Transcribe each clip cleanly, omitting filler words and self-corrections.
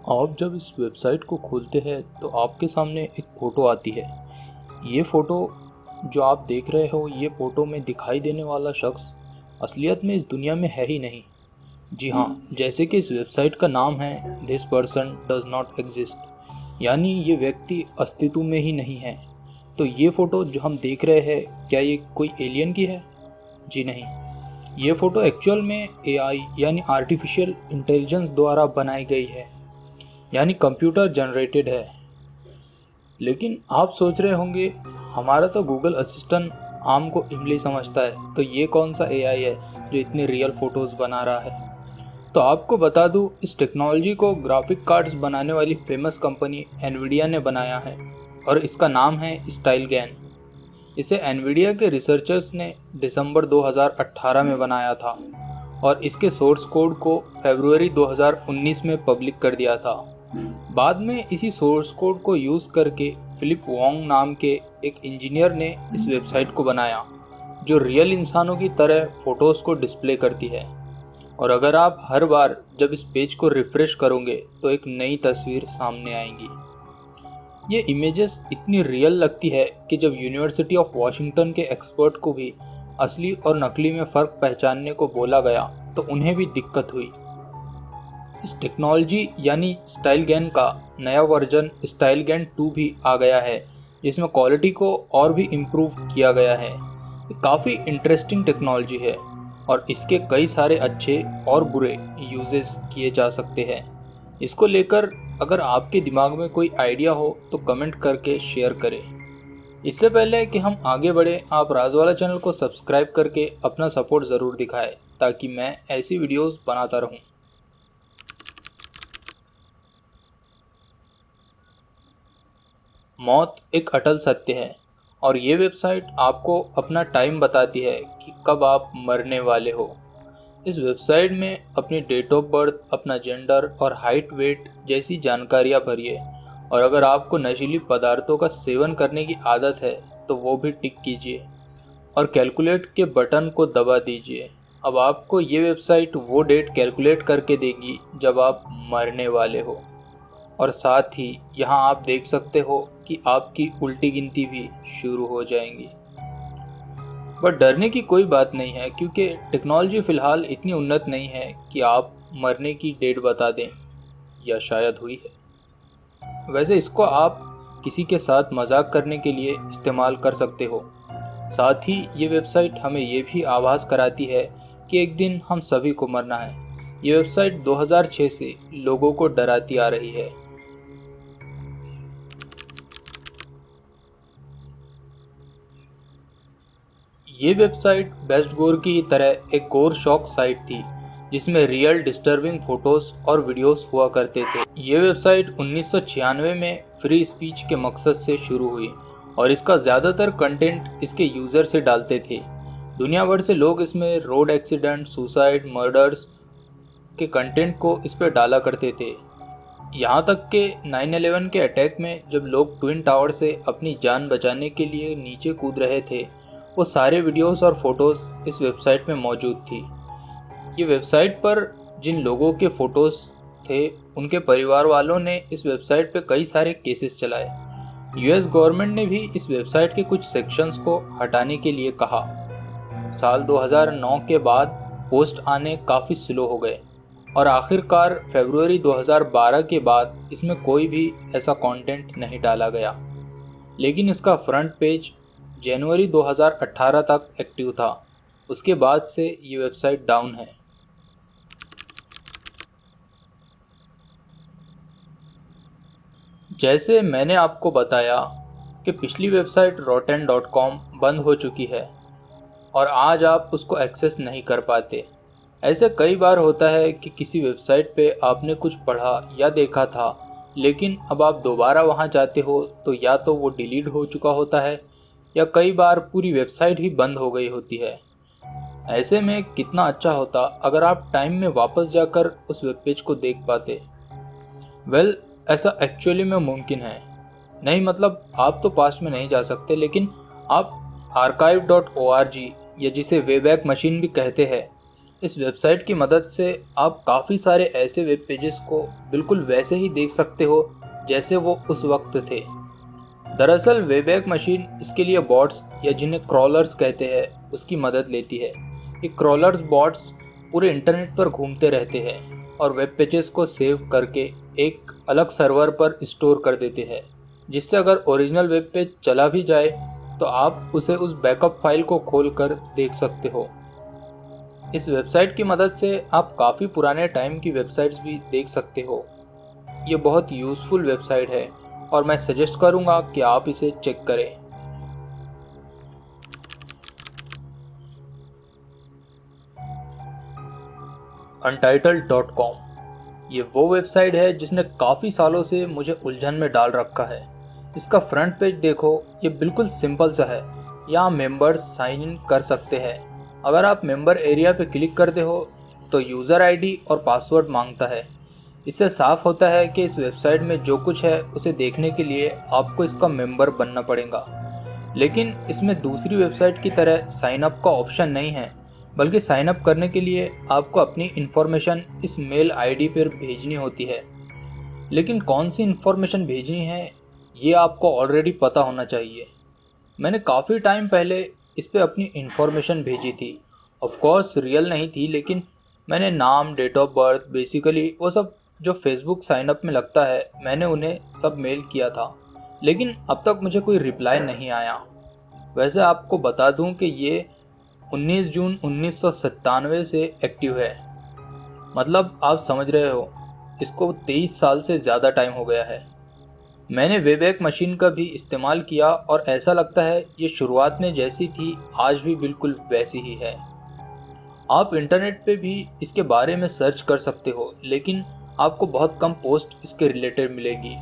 आप जब इस वेबसाइट को खोलते हैं तो आपके सामने एक फ़ोटो आती है। ये फ़ोटो जो आप देख रहे हो, ये फ़ोटो में दिखाई देने वाला शख्स असलियत में इस दुनिया में है ही नहीं। जी हाँ, जैसे कि इस वेबसाइट का नाम है this person does not exist, यानी ये व्यक्ति अस्तित्व में ही नहीं है। तो ये फ़ोटो जो हम देख रहे हैं, क्या ये कोई एलियन की है? जी नहीं, ये फ़ोटो एक्चुअल में एआई यानी आर्टिफिशियल इंटेलिजेंस द्वारा बनाई गई है, यानी कंप्यूटर जनरेटेड है। लेकिन आप सोच रहे होंगे, हमारा तो गूगल असिस्टेंट आम को इमली समझता है, तो ये कौन सा एआई है जो इतनी रियल फ़ोटोज़ बना रहा है। तो आपको बता दूं, इस टेक्नोलॉजी को ग्राफिक कार्ड्स बनाने वाली फेमस कंपनी एनवीडिया ने बनाया है और इसका नाम है स्टाइलगैन। इसे एनवीडिया के रिसर्चर्स ने दिसंबर 2018 में बनाया था और इसके सोर्स कोड को फरवरी 2019 में पब्लिक कर दिया था। बाद में इसी सोर्स कोड को यूज़ करके फिलिप वोंग नाम के एक इंजीनियर ने इस वेबसाइट को बनाया जो रियल इंसानों की तरह फ़ोटोज़ को डिस्प्ले करती है। और अगर आप हर बार जब इस पेज को रिफ़्रेश करोगे तो एक नई तस्वीर सामने आएंगी। ये इमेजेस इतनी रियल लगती है कि जब यूनिवर्सिटी ऑफ वॉशिंगटन के एक्सपर्ट को भी असली और नकली में फ़र्क पहचानने को बोला गया तो उन्हें भी दिक्कत हुई। इस टेक्नोलॉजी यानी स्टाइलगैन का नया वर्जन स्टाइलगैन 2 भी आ गया है, जिसमें क्वालिटी को और भी इम्प्रूव किया गया है। ये काफ़ी इंटरेस्टिंग टेक्नोलॉजी है और इसके कई सारे अच्छे और बुरे यूजेस किए जा सकते हैं। इसको लेकर अगर आपके दिमाग में कोई आइडिया हो तो कमेंट करके शेयर करें। इससे पहले कि हम आगे बढ़ें, आप राजवाला चैनल को सब्सक्राइब करके अपना सपोर्ट ज़रूर दिखाएं ताकि मैं ऐसी वीडियोस बनाता रहूं। मौत एक अटल सत्य है और ये वेबसाइट आपको अपना टाइम बताती है कि कब आप मरने वाले हो। इस वेबसाइट में अपनी डेट ऑफ बर्थ, अपना जेंडर और हाइट वेट जैसी जानकारियाँ भरिए और अगर आपको नशीली पदार्थों का सेवन करने की आदत है तो वो भी टिक कीजिए और कैलकुलेट के बटन को दबा दीजिए। अब आपको ये वेबसाइट वो डेट कैलकुलेट करके देगी जब आप मरने वाले हो और साथ ही यहाँ आप देख सकते हो कि आपकी उल्टी गिनती भी शुरू हो जाएंगी। बट डरने की कोई बात नहीं है क्योंकि टेक्नोलॉजी फ़िलहाल इतनी उन्नत नहीं है कि आप मरने की डेट बता दें, या शायद हुई है। वैसे इसको आप किसी के साथ मजाक करने के लिए इस्तेमाल कर सकते हो। साथ ही ये वेबसाइट हमें ये भी आभास कराती है कि एक दिन हम सभी को मरना है। ये वेबसाइट 2006 से लोगों को डराती आ रही है। ये वेबसाइट बेस्ट गोर की तरह एक गोर शॉक साइट थी जिसमें रियल डिस्टर्बिंग फोटोज और वीडियोस हुआ करते थे। ये वेबसाइट 1996 में फ्री स्पीच के मकसद से शुरू हुई और इसका ज़्यादातर कंटेंट इसके यूज़र से डालते थे। दुनिया भर से लोग इसमें रोड एक्सीडेंट, सुसाइड, मर्डर्स के कंटेंट को इस पर डाला करते थे। यहाँ तक कि 9/11 के अटैक में जब लोग ट्विन टावर से अपनी जान बचाने के लिए नीचे कूद रहे थे, वो सारे वीडियोस और फोटोज़ इस वेबसाइट में मौजूद थी। ये वेबसाइट पर जिन लोगों के फ़ोटोज़ थे, उनके परिवार वालों ने इस वेबसाइट पे कई सारे केसेस चलाए। यूएस गवर्नमेंट ने भी इस वेबसाइट के कुछ सेक्शंस को हटाने के लिए कहा। साल 2009 के बाद पोस्ट आने काफ़ी स्लो हो गए और आखिरकार फरवरी 2012 के बाद इसमें कोई भी ऐसा कंटेंट नहीं डाला गया। लेकिन इसका फ्रंट पेज जनवरी 2018 तक एक्टिव था। उसके बाद से ये वेबसाइट डाउन है। जैसे मैंने आपको बताया कि पिछली वेबसाइट rotten.com बंद हो चुकी है और आज आप उसको एक्सेस नहीं कर पाते। ऐसे कई बार होता है कि किसी वेबसाइट पे आपने कुछ पढ़ा या देखा था, लेकिन अब आप दोबारा वहाँ जाते हो तो या तो वो डिलीट हो चुका होता है या कई बार पूरी वेबसाइट ही बंद हो गई होती है। ऐसे में कितना अच्छा होता अगर आप टाइम में वापस जाकर उस वेब पेज को देख पाते। वेल, ऐसा एक्चुअली में मुमकिन है। नहीं मतलब आप तो पास्ट में नहीं जा सकते, लेकिन आप archive.org या जिसे वेबैक मशीन भी कहते हैं, इस वेबसाइट की मदद से आप काफ़ी सारे ऐसे वेब पेजेस को बिल्कुल वैसे ही देख सकते हो जैसे वो उस वक्त थे। दरअसल वेबएक मशीन इसके लिए बॉट्स या जिन्हें क्रॉलर्स कहते हैं उसकी मदद लेती है। ये क्रॉलर्स बॉट्स पूरे इंटरनेट पर घूमते रहते हैं और वेब पेजेस को सेव करके एक अलग सर्वर पर स्टोर कर देते हैं, जिससे अगर ओरिजिनल वेब पेज चला भी जाए तो आप उसे उस बैकअप फाइल को खोल कर देख सकते हो। इस वेबसाइट की मदद से आप काफ़ी पुराने टाइम की वेबसाइट्स भी देख सकते हो। ये बहुत यूज़फुल वेबसाइट है और मैं सजेस्ट करूँगा कि आप इसे चेक करें। Untitled.com ये वो वेबसाइट है जिसने काफ़ी सालों से मुझे उलझन में डाल रखा है। इसका फ्रंट पेज देखो, ये बिल्कुल सिंपल सा है। यहाँ मेंबर्स साइन इन कर सकते हैं। अगर आप मेंबर एरिया पे क्लिक करते हो तो यूज़र आईडी और पासवर्ड मांगता है। इससे साफ होता है कि इस वेबसाइट में जो कुछ है उसे देखने के लिए आपको इसका मेंबर बनना पड़ेगा। लेकिन इसमें दूसरी वेबसाइट की तरह साइन अप का ऑप्शन नहीं है, बल्कि साइन अप करने के लिए आपको अपनी इन्फॉर्मेशन इस मेल आईडी पर भेजनी होती है। लेकिन कौन सी इन्फॉर्मेशन भेजनी है ये आपको ऑलरेडी पता होना चाहिए। मैंने काफ़ी टाइम पहले इस पर अपनी इन्फॉर्मेशन भेजी थी। ऑफ कोर्स रियल नहीं थी, लेकिन मैंने नाम, डेट ऑफ बर्थ, बेसिकली वो सब जो फेसबुक साइन अप में लगता है, मैंने उन्हें सब मेल किया था। लेकिन अब तक मुझे कोई रिप्लाई नहीं आया। वैसे आपको बता दूं कि ये 19 जून 1997 से एक्टिव है। मतलब आप समझ रहे हो, इसको 23 साल से ज़्यादा टाइम हो गया है। मैंने वेबएक मशीन का भी इस्तेमाल किया और ऐसा लगता है ये शुरुआत में जैसी थी आज भी बिल्कुल वैसी ही है। आप इंटरनेट पे भी इसके बारे में सर्च कर सकते हो, लेकिन आपको बहुत कम पोस्ट इसके रिलेटेड मिलेगी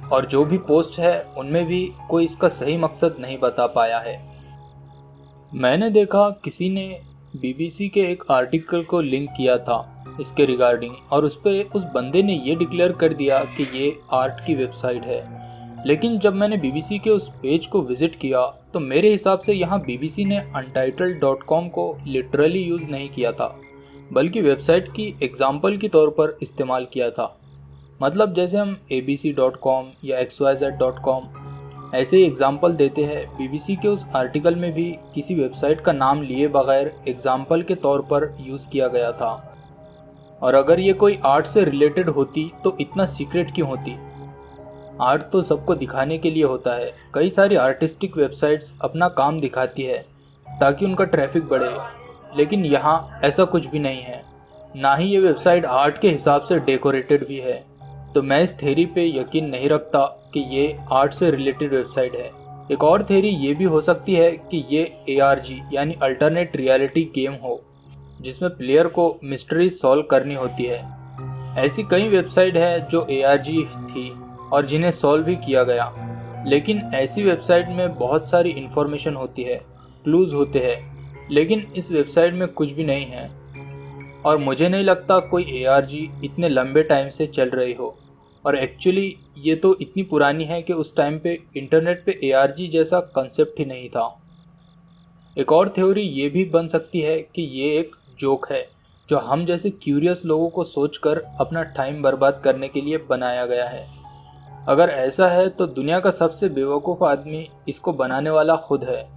और जो भी पोस्ट है उनमें भी कोई इसका सही मकसद नहीं बता पाया है। मैंने देखा किसी ने बीबीसी के एक आर्टिकल को लिंक किया था इसके रिगार्डिंग, और उस पे उस बंदे ने ये डिक्लेयर कर दिया कि ये आर्ट की वेबसाइट है। लेकिन जब मैंने बीबीसी के उस पेज को विजिट किया तो मेरे हिसाब से यहाँ बीबीसी ने Untitled.com को लिटरली यूज़ नहीं किया था, बल्कि वेबसाइट की एग्जाम्पल के तौर पर इस्तेमाल किया था। मतलब जैसे हम abc.com या xyz.com ऐसे ही एग्जाम्पल देते हैं, बीबीसी के उस आर्टिकल में भी किसी वेबसाइट का नाम लिए बगैर एग्जाम्पल के तौर पर यूज़ किया गया था। और अगर ये कोई आर्ट से रिलेटेड होती तो इतना सीक्रेट क्यों होती? आर्ट तो सबको दिखाने के लिए होता है। कई सारी आर्टिस्टिक वेबसाइट्स अपना काम दिखाती है ताकि उनका ट्रैफिक बढ़े, लेकिन यहाँ ऐसा कुछ भी नहीं है। ना ही ये वेबसाइट आर्ट के हिसाब से डेकोरेटेड भी है। तो मैं इस थ्योरी पे यकीन नहीं रखता कि ये आर्ट से रिलेटेड वेबसाइट है। एक और थ्योरी ये भी हो सकती है कि ये ARG यानी अल्टरनेट रियलिटी गेम हो, जिसमें प्लेयर को मिस्ट्री सॉल्व करनी होती है। ऐसी कई वेबसाइट है जो ARG थी और जिन्हें सॉल्व भी किया गया, लेकिन ऐसी वेबसाइट में बहुत सारी इन्फॉर्मेशन होती है, क्लूज होते हैं, लेकिन इस वेबसाइट में कुछ भी नहीं है। और मुझे नहीं लगता कोई ARG इतने लंबे टाइम से चल रही हो। और एक्चुअली ये तो इतनी पुरानी है कि उस टाइम पे इंटरनेट पे ARG जैसा कंसेप्ट ही नहीं था। एक और थ्योरी ये भी बन सकती है कि ये एक जोक है जो हम जैसे क्यूरियस लोगों को सोचकर अपना टाइम बर्बाद करने के लिए बनाया गया है। अगर ऐसा है तो दुनिया का सबसे बेवकूफ़ आदमी इसको बनाने वाला खुद है,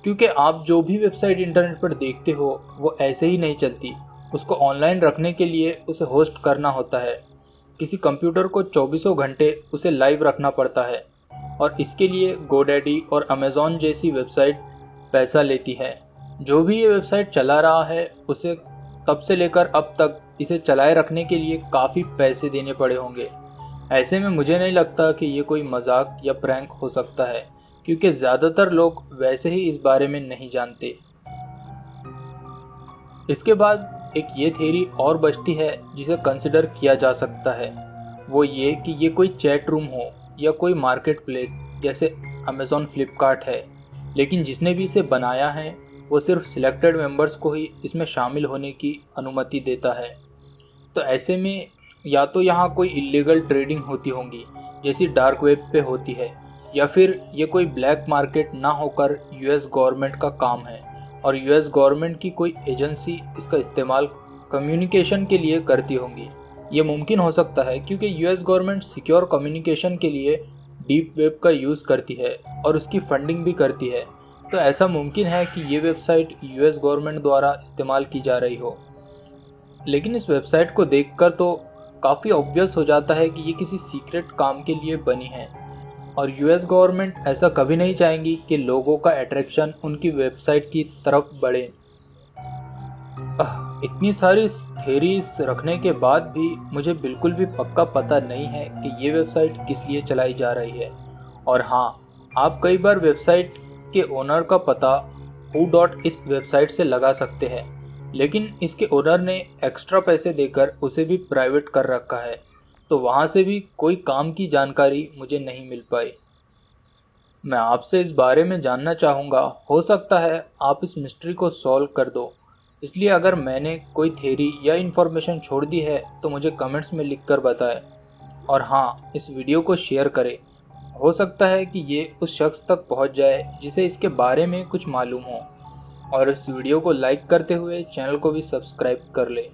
क्योंकि आप जो भी वेबसाइट इंटरनेट पर देखते हो वो ऐसे ही नहीं चलती। उसको ऑनलाइन रखने के लिए उसे होस्ट करना होता है। किसी कंप्यूटर को 24 घंटे उसे लाइव रखना पड़ता है और इसके लिए GoDaddy और Amazon जैसी वेबसाइट पैसा लेती है। जो भी ये वेबसाइट चला रहा है उसे तब से लेकर अब तक इसे चलाए रखने के लिए काफ़ी पैसे देने पड़े होंगे। ऐसे में मुझे नहीं लगता कि ये कोई मजाक या प्रैंक हो सकता है, क्योंकि ज़्यादातर लोग वैसे ही इस बारे में नहीं जानते। इसके बाद एक ये थ्योरी और बचती है जिसे कंसिडर किया जा सकता है, वो ये कि ये कोई चैट रूम हो या कोई मार्केट प्लेस जैसे Amazon, फ्लिपकार्ट है, लेकिन जिसने भी इसे बनाया है वो सिर्फ सिलेक्टेड मेंबर्स को ही इसमें शामिल होने की अनुमति देता है। तो ऐसे में या तो यहाँ कोई इलीगल ट्रेडिंग होती होंगी जैसी डार्क वेब पे होती है, या फिर ये कोई ब्लैक मार्केट ना होकर US गवर्नमेंट का काम है। और यूएस गवर्नमेंट की कोई एजेंसी इसका इस्तेमाल कम्युनिकेशन के लिए करती होंगी। ये मुमकिन हो सकता है क्योंकि यूएस गवर्नमेंट सिक्योर कम्युनिकेशन के लिए डीप वेब का यूज़ करती है और उसकी फंडिंग भी करती है। तो ऐसा मुमकिन है कि ये वेबसाइट यूएस गवर्नमेंट द्वारा इस्तेमाल की जा रही हो। लेकिन इस वेबसाइट को देखकर तो काफ़ी ऑब्वियस हो जाता है कि ये किसी सीक्रेट काम के लिए बनी है और यूएस गवर्नमेंट ऐसा कभी नहीं चाहेंगी कि लोगों का अट्रैक्शन उनकी वेबसाइट की तरफ बढ़े। इतनी सारी थेरीज रखने के बाद भी मुझे बिल्कुल भी पक्का पता नहीं है कि ये वेबसाइट किस लिए चलाई जा रही है। और हाँ, आप कई बार वेबसाइट के ओनर का पता who.is वेबसाइट से लगा सकते हैं, लेकिन इसके ओनर ने एक्स्ट्रा पैसे देकर उसे भी प्राइवेट कर रखा है, तो वहाँ से भी कोई काम की जानकारी मुझे नहीं मिल पाई। मैं आपसे इस बारे में जानना चाहूँगा, हो सकता है आप इस मिस्ट्री को सॉल्व कर दो। इसलिए अगर मैंने कोई थ्योरी या इन्फॉर्मेशन छोड़ दी है तो मुझे कमेंट्स में लिख कर बताएं। और हाँ, इस वीडियो को शेयर करें। हो सकता है कि ये उस शख्स तक पहुंच जाए जिसे इसके बारे में कुछ मालूम हो। और इस वीडियो को लाइक करते हुए चैनल को भी सब्सक्राइब कर लें।